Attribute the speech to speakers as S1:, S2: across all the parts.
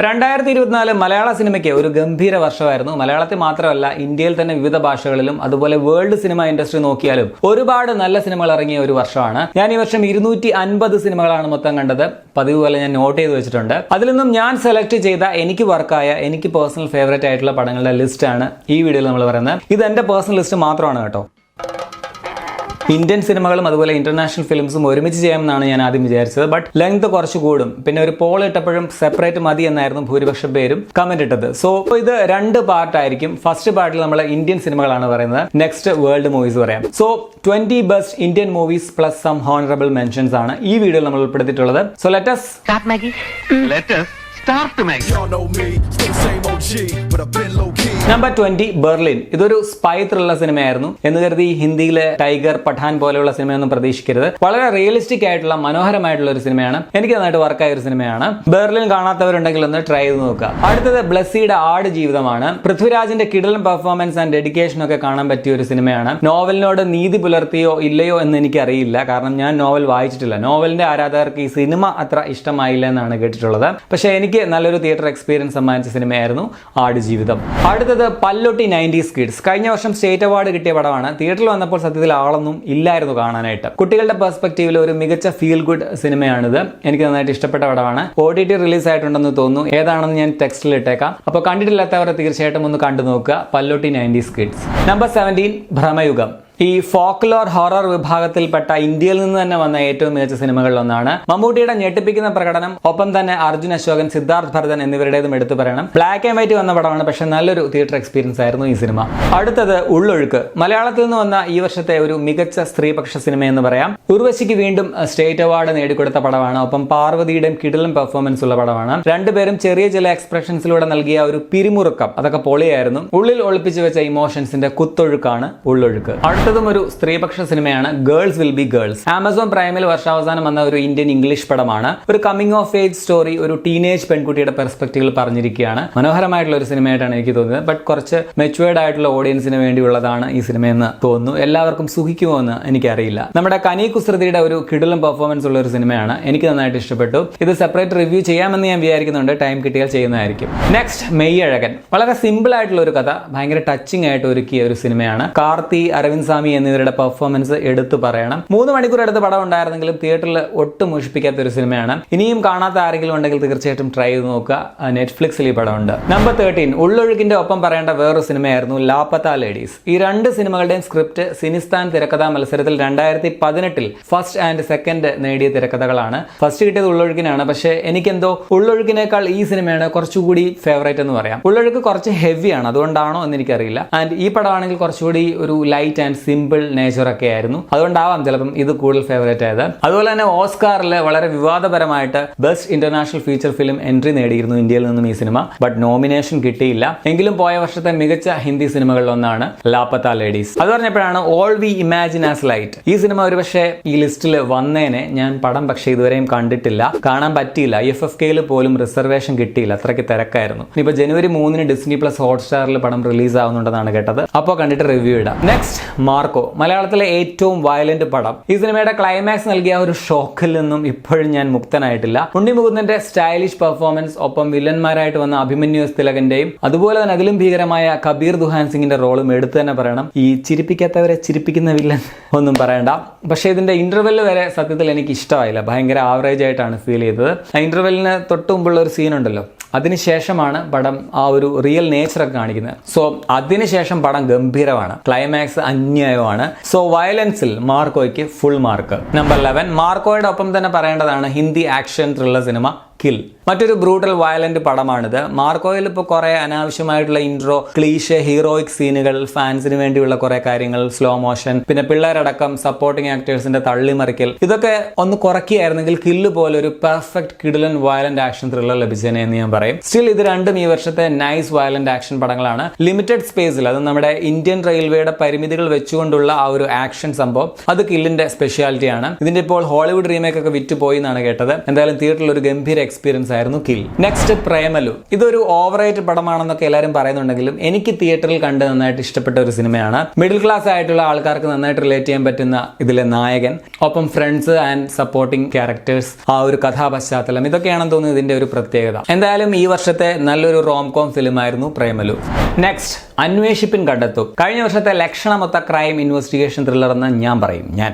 S1: 2024 മലയാള സിനിമയ്ക്ക് ഒരു ഗംഭീര വർഷമായിരുന്നു. മലയാളത്തിൽ മാത്രമല്ല, ഇന്ത്യയിൽ തന്നെ വിവിധ ഭാഷകളിലും അതുപോലെ വേൾഡ് സിനിമ ഇൻഡസ്ട്രി നോക്കിയാലും ഒരുപാട് നല്ല സിനിമകൾ ഇറങ്ങിയ ഒരു വർഷമാണ്. ഞാൻ ഈ വർഷം 250 സിനിമകളാണ് മൊത്തം കണ്ടത്. പതിവ് പോലെ ഞാൻ നോട്ട് ചെയ്ത് വെച്ചിട്ടുണ്ട്. അതിൽ നിന്നും ഞാൻ സെലക്ട് ചെയ്ത എനിക്ക് വർക്കായ, എനിക്ക് പേഴ്സണൽ ഫേവറേറ്റ് ആയിട്ടുള്ള പടങ്ങളുടെ ലിസ്റ്റാണ് ഈ വീഡിയോയിൽ നമ്മൾ പറയുന്നത്. ഇത് എന്റെ പേഴ്സണൽ ലിസ്റ്റ് മാത്രമാണ് കേട്ടോ. ഇന്ത്യൻ സിനിമകളും അതുപോലെ ഇന്റർനാഷണൽ ഫിലിംസും ഒരുമിച്ച് ചെയ്യാമെന്നാണ് ഞാൻ ആദ്യം വിചാരിച്ചത്. ബട്ട് ലെങ്ത് കുറച്ച് കൂടും. പിന്നെ ഒരു പോൾ ഇട്ടപ്പോഴും സെപ്പറേറ്റ് മതി എന്നായിരുന്നു ഭൂരിപക്ഷം പേരും കമന്റ് ഇട്ടത്. സോ ഇത് 2 പാർട്ടായിരിക്കും. ഫസ്റ്റ് പാർട്ടിൽ നമ്മൾ ഇന്ത്യൻ സിനിമകളാണ് പറയുന്നത്. നെക്സ്റ്റ് വേൾഡ് മൂവീസ് പറയാം. So 20 best Indian movies plus some honourable mentions ആണ് ഈ വീഡിയോയിൽ നമ്മൾ ഉൾപ്പെടുത്തിയിട്ടുള്ളത്. So let us start number 20 Berlin. ഇതൊരു സ്പൈ ത്രില്ലർ സിനിമയായിരുന്നു എന്ന് കരുതി ഹിന്ദിയിലെ ടൈഗർ, പഠാൻ പോലെയുള്ള സിനിമയൊന്നും പ്രതീക്ഷിക്കരുത്. വളരെ റിയലിസ്റ്റിക് ആയിട്ടുള്ള മനോഹരമായിട്ടുള്ള ഒരു സിനിമയാണ്. എനിക്ക് നന്നായിട്ട് വർക്കായ ഒരു സിനിമയാണ്. ബെർലിൻ കാണാത്തവരുണ്ടെങ്കിൽ ഒന്ന് ട്രൈ ചെയ്ത് നോക്കുക. അടുത്തത് ബ്ലസ്സിയുടെ ആട് ജീവിതമാണ്. പൃഥ്വിരാജിന്റെ കിടലൻ പെർഫോമൻസ് ആൻഡ് ഡെഡിക്കേഷൻ ഒക്കെ കാണാൻ പറ്റിയ ഒരു സിനിമയാണ്. നോവലിനോട് നീതി പുലർത്തിയോ ഇല്ലയോ എന്ന് എനിക്ക് അറിയില്ല, കാരണം ഞാൻ നോവൽ വായിച്ചിട്ടില്ല. നോവലിന്റെ ആരാധകർക്ക് ഈ സിനിമ അത്ര ഇഷ്ടമായില്ല എന്നാണ് കേട്ടിട്ടുള്ളത്. പക്ഷെ എനിക്ക് നല്ലൊരു തിയേറ്റർ എക്സ്പീരിയൻസ് സമ്മാനിച്ച സിനിമയായിരുന്നു ആടുജീവിതം. അടുത്തത് പല്ലുട്ടി 90s കിഡ്സ്. കഴിഞ്ഞ വർഷം സ്റ്റേറ്റ് അവാർഡ് കിട്ടിയ പടമാണ്. തിയേറ്ററിൽ വന്നപ്പോൾ സത്യത്തിൽ ആളൊന്നും ഇല്ലായിരുന്നു കാണാനായിട്ട്. കുട്ടികളുടെ പെർസ്പെക്റ്റീവിൽ ഒരു മികച്ച ഫീൽ ഗുഡ് സിനിമയാണിത്. എനിക്ക് നന്നായിട്ട് ഇഷ്ടപ്പെട്ട പടമാണ്. OTT റിലീസ് ആയിട്ടുണ്ടെന്ന് തോന്നുന്നു. ഏതാണെന്ന് ഞാൻ ടെക്സ്റ്റിൽ ഇട്ടേക്കാം. അപ്പോൾ കണ്ടിട്ടില്ലാത്തവർ തീർച്ചയായിട്ടും ഒന്ന് കണ്ടു നോക്കുക. പല്ലുട്ടി 90s കിഡ്സ്. നമ്പർ 17 ഭ്രമയുഗം. ഈ ഫോക്ലോർ ഹൊറർ വിഭാഗത്തിൽപ്പെട്ട ഇന്ത്യയിൽ നിന്ന് തന്നെ വന്ന ഏറ്റവും മികച്ച സിനിമകളിലൊന്നാണ്. മമ്മൂട്ടിയുടെ ഞെട്ടിപ്പിക്കുന്ന പ്രകടനം, ഒപ്പം തന്നെ അർജുൻ അശോകൻ, സിദ്ധാർത്ഥ് ഭരതൻ എന്നിവരുടേതും എടുത്തു പറയണം. ബ്ലാക്ക് ആൻഡ് വൈറ്റ് വന്ന പടമാണ്, പക്ഷെ നല്ലൊരു തിയേറ്റർ എക്സ്പീരിയൻസ് ആയിരുന്നു ഈ സിനിമ. അടുത്തത് ഉള്ളൊഴുക്ക്. മലയാളത്തിൽ നിന്ന് വന്ന ഈ വർഷത്തെ ഒരു മികച്ച സ്ത്രീപക്ഷ സിനിമ എന്ന് പറയാം. ഉർവശിക്ക് വീണ്ടും സ്റ്റേറ്റ് അവാർഡ് നേടിക്കൊടുത്ത പടമാണ്. ഒപ്പം പാർവതിയുടെയും കിടിലൻ പെർഫോമൻസ് ഉള്ള പടമാണ്. രണ്ടുപേരും ചെറിയ ചില എക്സ്പ്രഷൻസിലൂടെ നൽകിയ ഒരു പിരിമുറുക്കം, അതൊക്കെ പൊളിയായിരുന്നു. ഉള്ളിൽ ഒളിപ്പിച്ചു വെച്ച ഇമോഷൻസിന്റെ കുത്തൊഴുക്കാണ് ഉള്ളൊഴുക്ക്. അടുത്തതും ഒരു സ്ത്രീപക്ഷ സിനിമയാണ്, girls will be girls. Amazon പ്രൈമിൽ വർഷാവസാനം വന്ന ഒരു ഇന്ത്യൻ ഇംഗ്ലീഷ് പടമാണ്. ഒരു കമ്മിങ് ഓഫ് ഏജ് സ്റ്റോറി, ഒരു ടീനേജ് പെൺകുട്ടിയുടെ പെർസ്പെക്റ്റീവിൽ പറഞ്ഞിരിക്കുകയാണ്. മനോഹരമായിട്ടുള്ള ഒരു സിനിമയായിട്ടാണ് എനിക്ക് തോന്നുന്നത്. ബട്ട് കുറച്ച് മെച്യൂർഡ് ആയിട്ടുള്ള ഓഡിയൻസിന് വേണ്ടിയുള്ളതാണ് ഈ സിനിമയെന്ന് തോന്നുന്നു. എല്ലാവർക്കും സുഖിക്കുമോ എന്ന് എനിക്കറിയില്ല. നമ്മുടെ കനി കുസൃതിയുടെ ഒരു കിടിലൻ പെർഫോമൻസ് ഉള്ള ഒരു സിനിമയാണ്. എനിക്ക് നന്നായിട്ട് ഇഷ്ടപ്പെട്ടു. ഇത് സെപ്പറേറ്റ് റിവ്യൂ ചെയ്യാമെന്ന് ഞാൻ വിചാരിക്കുന്നുണ്ട്. ടൈം കിട്ടിയാൽ ചെയ്യുന്നതായിരിക്കും. നെക്സ്റ്റ് മെയ്യഴകൻ. വളരെ സിമ്പിൾ ആയിട്ടുള്ള ഒരു കഥ, ഭയങ്കര ടച്ചിങ് ആയിട്ട് ഒരുക്കിയ ഒരു സിനിമയാണ്. കാർത്തി, അരവിന്ദ് സ്വാമി എന്നിവരുടെ പെർഫോമൻസ് എടുത്തു പറയണം. 3 മണിക്കൂർ എടുത്ത് പടം ഉണ്ടായിരുന്നെങ്കിലും തിയേറ്ററിൽ ഒട്ടും മുഷിപ്പിക്കാത്ത ഒരു സിനിമയാണ്. ഇനിയും കാണാത്ത ആരെങ്കിലും ഉണ്ടെങ്കിൽ തീർച്ചയായിട്ടും ട്രൈ ചെയ്ത് നോക്കുക. നെറ്റ്ഫ്ലിക്സിൽ ഈ പടം ഉണ്ട്. നമ്പർ 13 ഉള്ളൊഴുക്കിന്റെ ഒപ്പം പറയേണ്ട വേറൊരു സിനിമയായിരുന്നു ലാപ്പത്ത ലേഡീസ്. ഈ 2 സിനിമകളുടെയും സ്ക്രിപ്റ്റ് സിനിസ്ഥാൻ തിരക്കഥാ മത്സരത്തിൽ 2018 ഫസ്റ്റ് ആൻഡ് സെക്കൻഡ് നേടിയ തിരക്കഥകളാണ്. ഫസ്റ്റ് കിട്ടിയത് ഉള്ളൊഴുക്കിനാണ്. പക്ഷേ എനിക്കെന്തോ ഉള്ളൊഴുക്കിനേക്കാൾ ഈ സിനിമയാണ് കുറച്ചുകൂടി ഫേവറേറ്റ് എന്ന് പറയാം. ഉള്ളൊഴുക്ക് കുറച്ച് ഹെവിയാണ്, അതുകൊണ്ടാണോ എന്ന് എനിക്കറിയില്ല. ആൻഡ് ഈ പടമാണെങ്കിൽ കുറച്ചുകൂടി ഒരു ലൈറ്റ് ആൻഡ് സിമ്പിൾ നേച്ചർ ഒക്കെ ആയിരുന്നു. അതുകൊണ്ടാവാം ചിലപ്പം ഇത് കൂടുതൽ ഫേവറേറ്റ് ആയത്. അതുപോലെ തന്നെ ഓസ്കാറിൽ വളരെ വിവാദപരമായിട്ട് best international feature film entry നേടിയിരുന്നു ഇന്ത്യയിൽ നിന്നും ഈ സിനിമ. ബട്ട് നോമിനേഷൻ കിട്ടിയില്ല. എങ്കിലും പോയ വർഷത്തെ മികച്ച ഹിന്ദി സിനിമകളിൽ ഒന്നാണ് ലാപ്പത്ത ലേഡീസ്. അത് പറഞ്ഞപ്പോഴാണ് all we imagine as light. ഈ സിനിമ ഒരുപക്ഷെ ഈ ലിസ്റ്റിൽ വന്നേനെ. ഞാൻ പടം പക്ഷേ ഇതുവരെയും കണ്ടിട്ടില്ല, കാണാൻ പറ്റിയില്ല. IFFKയിൽ പോലും റിസർവേഷൻ കിട്ടിയില്ല, അത്രയ്ക്ക് തിരക്കായിരുന്നു. ഇനിയിപ്പോൾ ജനുവരി 3 ഡിസ്നി പ്ലസ് ഹോട്ട്സ്റ്റാറിൽ പടം റിലീസ് ആവുന്നുണ്ടെന്നാണ് കേട്ടത്. അപ്പോൾ കണ്ടിട്ട് റിവ്യൂ ഇടാം. Next Marco. മലയാളത്തിലെ ഏറ്റവും വയലന്റ് പടം. ഈ സിനിമയുടെ ക്ലൈമാക്സ് നൽകിയ ഒരു ഷോക്കിൽ നിന്നും ഇപ്പോഴും ഞാൻ മുക്തനായിട്ടില്ല. ഉണ്ണി മുകുന്ദന്റെ സ്റ്റൈലിഷ് പെർഫോമൻസ്, ഒപ്പം വില്ലന്മാരായിട്ട് വന്ന അഭിമന്യു എസ് തിലകന്റെയും അതുപോലെ തന്നെ അതിലും ഭീകരമായ കബീർ ദുഹാൻ സിംഗിന്റെ റോളും എടുത്തു തന്നെ പറയണം. ഈ ചിരിപ്പിക്കാത്തവരെ ചിരിപ്പിക്കുന്ന വില്ലൻ ഒന്നും പറയണ്ട. പക്ഷേ ഇതിന്റെ ഇന്റർവെല് വരെ സത്യത്തിൽ എനിക്ക് ഇഷ്ടമായില്ല. ഭയങ്കര ആവറേജ് ആയിട്ടാണ് ഫീൽ ചെയ്തത്. ആ ഇന്റർവെല്ലിന് തൊട്ട് മുമ്പുള്ള ഒരു സീൻ ഉണ്ടല്ലോ, അതിനുശേഷമാണ് പടം ആ ഒരു റിയൽ നേച്ചറൊക്കെ കാണിക്കുന്നത്. സോ അതിനുശേഷം പടം ഗംഭീരമാണ്. ക്ലൈമാക്സ് അന്യായമാണ്. സോ വയലൻസിൽ മാർക്കോയ്ക്ക് ഫുൾ മാർക്ക്. നമ്പർ 11 മാർക്കോയുടെ ഒപ്പം തന്നെ പറയേണ്ടതാണ് ഹിന്ദി ആക്ഷൻ ത്രില്ലർ സിനിമ കിൽ. മറ്റൊരു ബ്രൂട്ടൽ വയലന്റ് പടമാണിത്. മാർക്കോയിൽ ഇപ്പോൾ കുറെ അനാവശ്യമായിട്ടുള്ള ഇൻട്രോ, ക്ലീഷേ, ഹീറോയിക് സീനുകൾ, ഫാൻസിന് വേണ്ടിയുള്ള കുറെ കാര്യങ്ങൾ, സ്ലോ മോഷൻ, പിന്നെ പിള്ളേരടക്കം സപ്പോർട്ടിംഗ് ആക്ടേഴ്സിന്റെ തള്ളിമറിക്കൽ, ഇതൊക്കെ ഒന്ന് കുറയ്ക്കുകയായിരുന്നെങ്കിൽ കില്ല് പോലെ ഒരു പെർഫെക്റ്റ് കിടിലൻ വയലന്റ് ആക്ഷൻ ത്രില്ലർ ലഭിച്ചേനെ എന്ന് ഞാൻ പറയും. സ്റ്റിൽ ഇത് രണ്ടും ഈ വർഷത്തെ നൈസ് വയലന്റ് ആക്ഷൻ പടങ്ങളാണ്. ലിമിറ്റഡ് സ്പേസിൽ, അത് നമ്മുടെ ഇന്ത്യൻ റെയിൽവേയുടെ പരിമിതികൾ വെച്ചുകൊണ്ടുള്ള ആ ഒരു ആക്ഷൻ സംഭവം, അത് കില്ലിന്റെ സ്പെഷ്യാലിറ്റിയാണ്. ഇതിന്റെ ഇപ്പോൾ ഹോളിവുഡ് റീമേക്ക് ഒക്കെ വിറ്റുപോയി എന്നാണ് കേട്ടത്. എന്തായാലും തിയേറ്ററിൽ ഒരു ഗംഭീര എക്സ്പീരിയൻസ് ആയിരുന്നു കിൽ. നെക്സ്റ്റ് പ്രേമലു. ഇതൊരു ഓവർ റേറ്റഡ് പടമാണെന്നൊക്കെ എല്ലാവരും പറയുന്നുണ്ടെങ്കിലും എനിക്ക് തിയേറ്ററിൽ കണ്ട് നന്നായിട്ട് ഇഷ്ടപ്പെട്ട ഒരു സിനിമയാണ്. മിഡിൽ ക്ലാസ് ആയിട്ടുള്ള ആൾക്കാർക്ക് നന്നായിട്ട് റിലേറ്റ് ചെയ്യാൻ പറ്റുന്ന ഇതിലെ നായകൻ, ഒപ്പം ഫ്രണ്ട്സ് ആൻഡ് സപ്പോർട്ടിംഗ് ക്യാരക്ടേഴ്സ്, ആ ഒരു കഥാപശ്ചാത്തലം, ഇതൊക്കെയാണെന്ന് തോന്നുന്നു ഇതിന്റെ ഒരു പ്രത്യേകത. എന്തായാലും ഈ വർഷത്തെ നല്ലൊരു റോംകോം ഫിലിം ആയിരുന്നു പ്രേമലു. നെക്സ്റ്റ് അന്വേഷിപ്പിൻ കണ്ടെത്തും. കഴിഞ്ഞ വർഷത്തെ ലക്ഷണമൊത്ത ക്രൈം ഇൻവെസ്റ്റിഗേഷൻ ത്രില്ലർ എന്ന് ഞാൻ പറയും.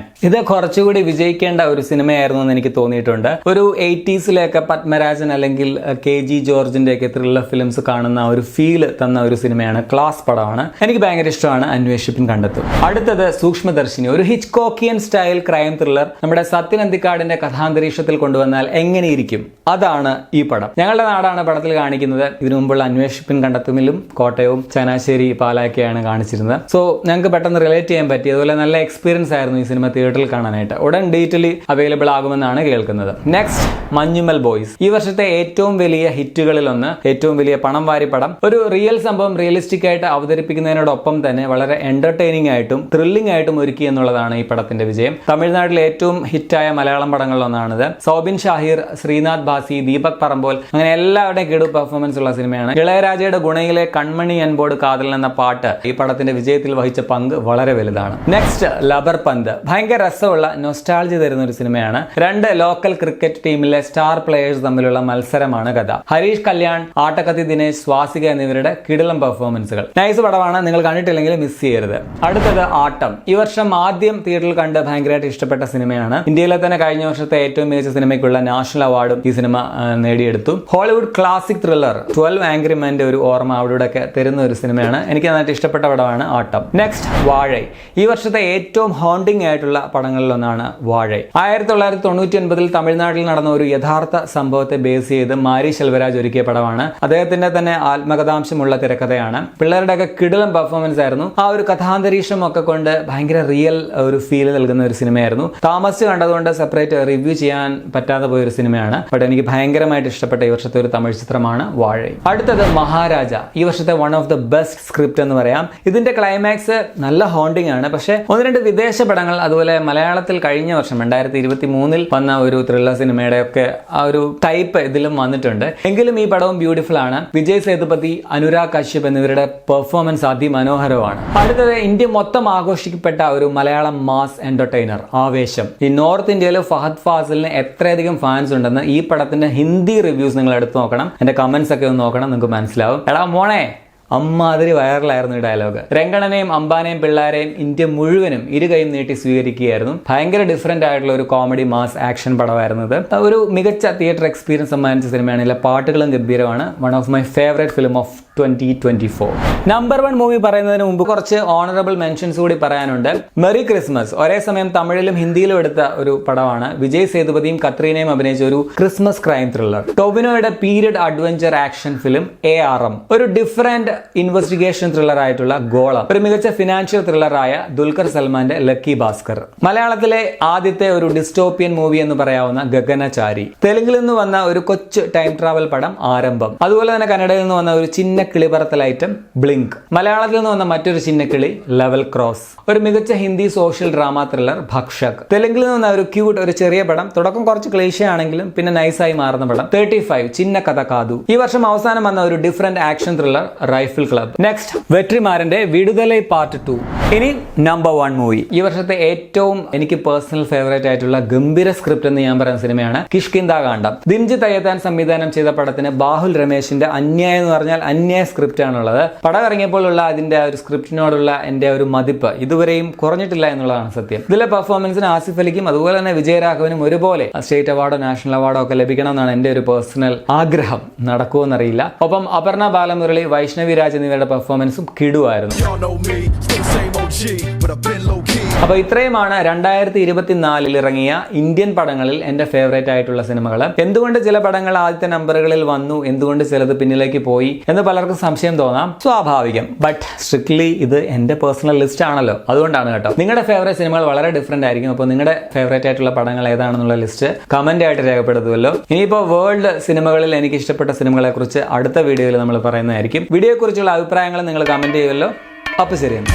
S1: ഇത് കുറച്ചുകൂടി വിജയിക്കേണ്ട ഒരു സിനിമയായിരുന്നു എന്ന് എനിക്ക് തോന്നിയിട്ടുണ്ട്. ഒരു 80s പത്മരാജൻ അല്ലെങ്കിൽ KG ജോർജിന്റെ ഒക്കെ ത്രില്ലർ ഫിലിംസ് കാണുന്ന ഒരു ഫീല് തന്ന ഒരു സിനിമയാണ്. ക്ലാസ് പടമാണ്. എനിക്ക് ഭയങ്കര ഇഷ്ടമാണ് അന്വേഷിപ്പിൻ കണ്ടെത്തും. അടുത്തത് സൂക്ഷ്മദർശിനി. ഒരു ഹിച്ച്കോക്കിയൻ സ്റ്റൈൽ ക്രൈം ത്രില്ലർ നമ്മുടെ സത്യൻ അന്തിക്കാടിന്റെ കഥാന്തരീക്ഷത്തിൽ കൊണ്ടുവന്നാൽ എങ്ങനെയിരിക്കും, അതാണ് ഈ പടം. ഞങ്ങളുടെ നാടാണ് പടത്തിൽ കാണിക്കുന്നത്. ഇതിനു മുമ്പുള്ള അന്വേഷിപ്പിൻ കണ്ടെത്തുമിലും കോട്ടയവും ചങ്ങനാശ്ശേരി പാലായൊക്കെയാണ് കാണിച്ചിരുന്നത്. സോ ഞങ്ങൾക്ക് പെട്ടെന്ന് റിലേറ്റ് ചെയ്യാൻ പറ്റി. അതുപോലെ നല്ല എക്സ്പീരിയൻസ് ആയിരുന്നു ഈ സിനിമ തിയേറ്ററിൽ കാണാനായിട്ട്. ഉടൻ ഡിജിറ്റലി അവൈലബിൾ ആകുമെന്നാണ് കേൾക്കുന്നത്. Next Manjummel boys. ഈ വർഷത്തെ ഏറ്റവും വലിയ ഹിറ്റുകളിലൊന്ന്, ഏറ്റവും വലിയ പണം വാരി പടം. ഒരു റിയൽ സംഭവം റിയലിസ്റ്റിക് ആയിട്ട് അവതരിപ്പിക്കുന്നതിനോടൊപ്പം തന്നെ വളരെ എന്റർടൈനിങ് ആയിട്ടും ത്രില്ലിംഗ് ആയിട്ടും ഒരുക്കി എന്നുള്ളതാണ് ഈ പടത്തിന്റെ വിജയം. തമിഴ്നാട്ടിലെ ഏറ്റവും ഹിറ്റായ മലയാളം പടങ്ങളിലൊന്നാണിത്. സൗബിൻ ഷാഹിർ, ശ്രീനാഥ് ബാസി, ദീപക് പറമ്പോൾ, അങ്ങനെ എല്ലാവരുടെയും കിടു പെർഫോമൻസ് ഉള്ള സിനിമയാണ്. ഇളയരാജയുടെ ഗുണയിലെ കൺമണി അൻപോട് കാതൽ എന്ന പാട്ട് ഈ പടത്തിന്റെ വിജയത്തിൽ വഹിച്ച പങ്ക് വളരെ വലുതാണ്. നെക്സ്റ്റ് ലബർ പന്ത്. ഭയങ്കര രസമുള്ള നൊസ്റ്റാൾജി തരുന്ന ഒരു സിനിമയാണ്. രണ്ട് ലോക്കൽ ക്രിക്കറ്റ് ടീമിലെ സ്റ്റാർ പ്ലേയേഴ്സ് തമ്മിലുള്ള മത്സരമാണ് കഥ. ഹരീഷ് കല്യാൺ, ആട്ടക്കത്തി ദിനേശ്, സ്വാസിക എന്നിവരുടെ കിടിലം പെർഫോമൻസുകൾ. നൈസ് പടമാണ്. നിങ്ങൾ കണ്ടിട്ടില്ലെങ്കിൽ മിസ് ചെയ്യരുത്. അടുത്തത് ആട്ടം. ഈ വർഷം ആദ്യം തിയേറ്ററിൽ കണ്ട് ഭയങ്കരമായിട്ട് ഇഷ്ടപ്പെട്ട സിനിമയാണ്. ഇന്ത്യയിലെ തന്നെ കഴിഞ്ഞ വർഷത്തെ ഏറ്റവും മികച്ച സിനിമയ്ക്കുള്ള നാഷണൽ അവാർഡും ഈ സിനിമ നേടിയെടുത്തു. ഹോളിവുഡ് ക്ലാസിക് ത്രില്ലർ 12 ആംഗ്രി മെന്റെ ഒരു ഓർമ്മ അവിടെയൊക്കെ തരുന്ന ഒരു സിനിമയാണ്. എനിക്ക് നന്നായിട്ട് ഇഷ്ടപ്പെട്ട പടമാണ് ആട്ടം. നെക്സ്റ്റ് വാഴൈ. ഈ വർഷത്തെ ഏറ്റവും ഹോണ്ടിങ് ആയിട്ടുള്ള പടങ്ങളിലൊന്നാണ് വാഴൈ. 1999 തമിഴ്നാട്ടിൽ നടന്ന ഒരു യഥാർത്ഥ സംഭവത്തെ ബേസ് ചെയ്ത് മാരി ശെൽവരാജ് ഒരുക്കിയ പടമാണ്. അദ്ദേഹത്തിന്റെ തന്നെ ആത്മകഥാംശമുള്ള തിരക്കഥയാണ്. പിള്ളേരുടെയൊക്കെ കിടിലം പെർഫോമൻസ് ആയിരുന്നു. ആ ഒരു കഥാന്തരീക്ഷം ഒക്കെ കൊണ്ട് ഭയങ്കര റിയൽ ഒരു ഫീൽ നൽകുന്ന ഒരു സിനിമയായിരുന്നു. താമസിച്ച് കണ്ടതുകൊണ്ട് സെപ്പറേറ്റ് റിവ്യൂ ചെയ്യാൻ പറ്റാതെ പോയൊരു സിനിമയാണ്. ബട്ട് എനിക്ക് ഭയങ്കരമായിട്ട് ഇഷ്ടപ്പെട്ട ഈ വർഷത്തെ ഒരു തമിഴ് ചിത്രമാണ് വാഴൈ. അടുത്തത് മഹാരാജ. ഈ വർഷത്തെ one of the best script എന്ന് പറയാം. ഇതിന്റെ ക്ലൈമാക്സ് നല്ല ഹോണ്ടിങ് ആണ്. പക്ഷെ 1-2 വിദേശ പടങ്ങൾ, അതുപോലെ മലയാളത്തിൽ കഴിഞ്ഞ വർഷം 2023 വന്ന ഒരു ത്രില്ലർ സിനിമയുടെ ഒക്കെ ആ ഒരു ടൈപ്പ് ഇതിലും വന്നിട്ടുണ്ട്. എങ്കിലും ഈ പടവും ബ്യൂട്ടിഫുൾ ആണ്. വിജയ് സേതുപതി, അനുരാഗ് കശ്യപ് എന്നിവരുടെ പെർഫോമൻസ് അതിമനോഹരമാണ്. അടുത്തത് ഇന്ത്യ മൊത്തം ആഘോഷിക്കപ്പെട്ട ഒരു മലയാളം മാസ് എന്റർടൈനർ ആവേശം. ഈ നോർത്ത് ഇന്ത്യയിൽ ഫഹദ് ഫാസിലിന് എത്രയധികം ഫാൻസ് ഉണ്ടെന്ന് ഈ പടത്തിന്റെ ഹിന്ദി റിവ്യൂസ് നിങ്ങൾ എടുത്തു നോക്കണം. എന്റെ കമന്റ്സ് ഒക്കെ ഒന്ന് നോക്കണം, നിങ്ങൾക്ക് മനസ്സിലാവും. എടാ മോണേ, അമ്മാതിരി വൈറലായിരുന്നു ഈ ഡയലോഗ്. രംഗണനെയും അംബാനെയും പിള്ളേരെയും ഇന്ത്യ മുഴുവനും ഇരുകൈയും നീട്ടി സ്വീകരിക്കുകയായിരുന്നു. ഭയങ്കര ഡിഫറെന്റ് ആയിട്ടുള്ള ഒരു കോമഡി മാസ് ആക്ഷൻ പടമായിരുന്നു ഇത്. ഒരു മികച്ച തിയേറ്റർ എക്സ്പീരിയൻസ് സമ്മാനിച്ച സിനിമയാണ്. ഇതിലെ പാട്ടുകളും ഗംഭീരമാണ്. One of my favourite film of 2024. Number 1 movie പറയുന്നതിന് മുമ്പ് കുറച്ച് ഓണറബിൾ മെൻഷൻസ് കൂടി പറയാനുണ്ട്. മെറി ക്രിസ്മസ് ഒരേ സമയം തമിഴിലും ഹിന്ദിയിലും എടുത്ത ഒരു പടമാണ്. വിജയ് സേതുപതിയും കത്രീനയും അഭിനയിച്ച ഒരു ക്രിസ്മസ് ക്രൈം ത്രില്ലർ. ടൊവിനോയുടെ period adventure action film ARM. ഒരു ഡിഫറെന്റ് ഇൻവെസ്റ്റിഗേഷൻ ത്രില്ലർ ആയിട്ടുള്ള ഗോളം. ഒരു മികച്ച ഫിനാൻഷ്യൽ ത്രില്ലറായ ദുൽഖർ സൽമാന്റെ ലക്കി ഭാസ്കർ. മലയാളത്തിലെ ആദ്യത്തെ ഒരു ഡിസ്റ്റോപ്പിയൻ മൂവി എന്ന് പറയാവുന്ന ഗഗനചാരി. തെലുങ്കിൽ നിന്ന് വന്ന ഒരു കൊച്ചു ടൈം ട്രാവൽ പടം ആരംഭം. അതുപോലെ തന്നെ കന്നഡയിൽ നിന്ന് വന്ന ഒരു ചിന്ന കിളിപറത്തൽ ഐറ്റം ബ്ലിങ്ക്. മലയാളത്തിൽ നിന്ന് വന്ന മറ്റൊരു ചിന്നക്കിളി ലെവൽ ക്രോസ്. ഒരു മികച്ച ഹിന്ദി സോഷ്യൽ ഡ്രാമ ത്രില്ലർ ഭക്ഷക്. തെലുങ്കിൽ നിന്ന് ഒരു ക്യൂട്ട് ഒരു ചെറിയ പടം. തുടക്കം കുറച്ച് ക്ലീശ ആണെങ്കിലും പിന്നെ നൈസായി മാറുന്ന പടം 35 ചിന്ന കഥ കാതു. ഈ വർഷം അവസാനം വന്ന ഒരു different action thriller Rifle Club. Next വെട്രിമാരന്റെ വിടുതലൈ പാർട്ട് 2. ഇനി നമ്പർ 1 മൂവി. ഈ വർഷത്തെ ഏറ്റവും എനിക്ക് പേഴ്സണൽ ഫേവറേറ്റ് ആയിട്ടുള്ള ഗംഭീര സ്ക്രിപ്റ്റ് എന്ന് ഞാൻ പറയുന്ന സിനിമയാണ് കിഷ്കിന്ധാകാന്ഡം. ദിൻജിത്ത് അയ്യത്താൻ സംവിധാനം ചെയ്ത പടത്തിന് ബാഹുൽ രമേശിന്റെ അന്യായം എന്ന് പറഞ്ഞാൽ അന്യായ സ്ക്രിപ്റ്റ് ആണുള്ളത്. പടം ഇറങ്ങിയപ്പോഴുള്ള അതിന്റെ ഒരു സ്ക്രിപ്റ്റിനോടുള്ള എന്റെ ഒരു മതിപ്പ് ഇതുവരെയും കുറഞ്ഞിട്ടില്ല എന്നുള്ളതാണ് സത്യം. ഇതിലെ പെർഫോമൻസിന് ആസിഫ് അലിക്കും അതുപോലെ തന്നെ വിജയരാഘവനും ഒരുപോലെ സ്റ്റേറ്റ് അവാർഡോ നാഷണൽ അവാർഡോ ഒക്കെ ലഭിക്കണം എന്നാണ് എന്റെ ഒരു പേഴ്സണൽ ആഗ്രഹം. നടക്കുമെന്നറിയില്ല. ഒപ്പം അപർണ ബാലമുരളി, വൈഷ്ണവി രാജ് എന്നിവരുടെ പെർഫോമൻസും കിടുവായിരുന്നു. അപ്പൊ ഇത്രയുമാണ് 2024 ഇറങ്ങിയ ഇന്ത്യൻ പടങ്ങളിൽ എന്റെ ഫേവറേറ്റ് ആയിട്ടുള്ള സിനിമകൾ. എന്തുകൊണ്ട് ചില പടങ്ങൾ ആദ്യത്തെ നമ്പറുകളിൽ വന്നു, എന്തുകൊണ്ട് ചിലത് പിന്നിലേക്ക് പോയി എന്ന് പലർക്കും സംശയം തോന്നാം. സ്വാഭാവികം. ബട്ട് സ്ട്രിക്ട്ലി ഇത് എന്റെ പേഴ്സണൽ ലിസ്റ്റ് ആണല്ലോ, അതുകൊണ്ടാണ് കേട്ടോ. നിങ്ങളുടെ ഫേവറേറ്റ് സിനിമകൾ വളരെ ഡിഫറെന്റ് ആയിരിക്കും. അപ്പോൾ നിങ്ങളുടെ ഫേവറേറ്റ് ആയിട്ടുള്ള പടങ്ങൾ ഏതാണെന്നുള്ള ലിസ്റ്റ് കമന്റ് ആയിട്ട് രേഖപ്പെടുത്തുമല്ലോ. ഇനിയിപ്പോൾ വേൾഡ് സിനിമകളിൽ എനിക്ക് ഇഷ്ടപ്പെട്ട സിനിമകളെ കുറിച്ച് അടുത്ത വീഡിയോയിൽ നമ്മൾ പറയുന്നതായിരിക്കും. വീഡിയോയെ കുറിച്ചുള്ള അഭിപ്രായങ്ങൾ നിങ്ങൾ കമന്റ് ചെയ്യുമല്ലോ. അപ്പോൾ ശരിയാണ്.